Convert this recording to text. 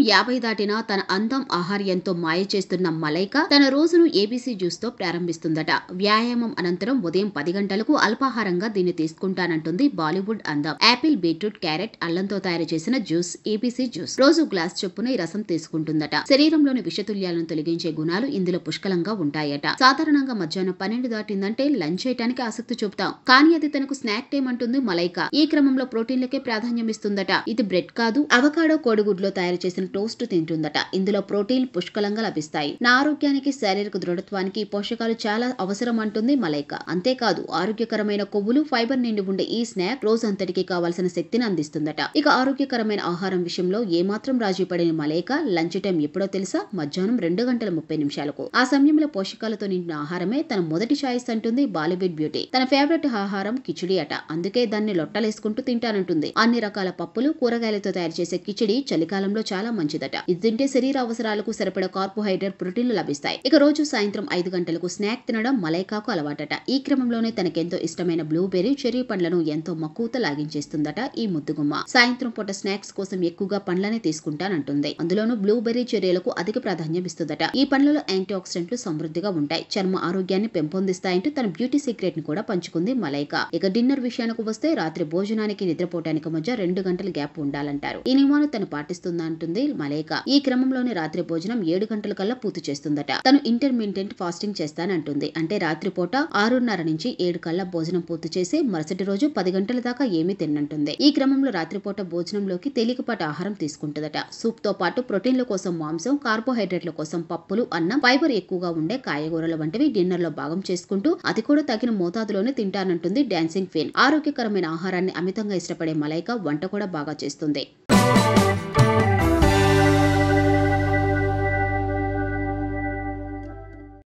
50 దాటినా తన అందం ఆహార్యంతో మాయ చేస్తున్న మలైకా తన రోజును ఏబీసీ జ్యూస్ తో ప్రారంభిస్తుందట. వ్యాయామం అనంతరం ఉదయం 10 గంటలకు అల్పాహారంగా దీన్ని తీసుకుంటానంటుంది బాలీవుడ్ అందం. యాపిల్, బీట్రూట్, క్యారెట్, అల్లంతో తయారు చేసిన జ్యూస్ ఏబీసీ జ్యూస్. రోజు గ్లాస్ చొప్పున ఈ రసం తీసుకుంటుందట. శరీరంలోని విషతుల్యాలను తొలగించే గుణాలు ఇందులో పుష్కలంగా ఉంటాయట. సాధారణంగా మధ్యాహ్నం 12 దాటిందంటే లంచ్ చేయడానికి ఆసక్తి చూపుతాం, కానీ అది తనకు స్నాక్ టైం అంటుంది మలైకా. ఈ క్రమంలో ప్రోటీన్లకే ప్రాధాన్యం ఇస్తుందట. ఇది బ్రెడ్ కాదు, అవకాడో కోడిగుడ్లో తయారు చేసిన టోస్ట్ తింటుందట. ఇందులో ప్రోటీన్ పుష్కలంగా లభిస్తాయి. నా ఆరోగ్యానికి, శారీరక దృఢత్వానికి ఈ పోషకాలు చాలా అవసరం అంటుంది మలైకా. అంతేకాదు, ఆరోగ్యకరమైన కొవ్వులు, ఫైబర్ నిండి ఉండే ఈ స్నాక్ రోజంతటికి కావాల్సిన శక్తిని అందిస్తుందట. ఇక ఆరోగ్యకరమైన ఆహారం విషయంలో ఏమాత్రం రాజీ పడిన మలైకా లంచ్ టైం ఎప్పుడో తెలుసా? మధ్యాహ్నం 2:30 ఆ సమయంలో పోషకాలతో నిండిన ఆహారమే తన మొదటి చాయిస్ అంటుంది బాలీవుడ్ బ్యూటీ. తన ఫేవరెట్ ఆహారం కిచిడి అట. అందుకే దాన్ని లొట్టలేసుకుంటూ తింటానంటుంది. అన్ని రకాల పప్పులు, కూరగాయలతో తయారు చేసే కిచిడి చలికాలంలో చాలా మంచిదట. ఇది తింటే శరీర అవసరాలకు సరిపడ కార్బోహైడ్రేట్, ప్రోటీన్లు లభిస్తాయి. ఇక రోజు సాయంత్రం 5 గంటలకు స్నాక్ తినడం మలైకాకు అలవాటట. ఈ క్రమంలోనే తనకెంతో ఇష్టమైన బ్లూబెర్రీ, చెర్రీ పండ్లను ఎంతో మక్కువతో లాగించేస్తుందట ఈ ముద్దుగుమ్మ. సాయంత్రం పూట స్నాక్స్ కోసం ఎక్కువగా పండ్లనే తీసుకుంటానంటుంది. అందులోనూ బ్లూబెర్రీ, చెర్రీలకు అధిక ప్రాధాన్యం ఇస్తుందట. ఈ పండ్లలో యాంటీ ఆక్సిడెంట్లు సమృద్ధిగా ఉంటాయి, చర్మ ఆరోగ్యాన్ని పెంపొందిస్తాయంటూ తన బ్యూటీ సీక్రెట్ ని కూడా పంచుకుంది మలైకా. ఇక డిన్నర్ విషయానికి వస్తే రాత్రి భోజనానికి, నిద్రపోవడానికి మధ్య 2 గంటల గ్యాప్ ఉండాలంటారు. ఈ నియమాన్ని తను పాటిస్తుందా అంటుంది మలైకా. ఈ క్రమంలోనే రాత్రి భోజనం 7 గంటల కల్లా పూర్తి చేస్తుందట. తను ఇంటర్మీడియట్ ఫాస్టింగ్ చేస్తానంటుంది. అంటే రాత్రిపూట 6:30 నుంచి 7 కల్లా భోజనం పూర్తి చేసి మరుసటి రోజు 10 గంటల దాకా ఏమీ తిన్నంటుంది. ఈ క్రమంలో రాత్రిపూట భోజనంలోకి తేలికపాటి ఆహారం తీసుకుంటుందట. సూప్ తో పాటు ప్రోటీన్ల కోసం మాంసం, కార్బోహైడ్రేట్ల కోసం పప్పులు, అన్నం, ఫైబర్ ఎక్కువగా ఉండే కాయగూరల వంటివి డిన్నర్ లో భాగం చేసుకుంటూ అది కూడా తగిన మోతాదులోనే తింటానంటుంది డాన్సింగ్ క్వీన్. ఆరోగ్యకరమైన ఆహారాన్ని అమితంగా ఇష్టపడే మలైకా వంట కూడా బాగా చేస్తుంది.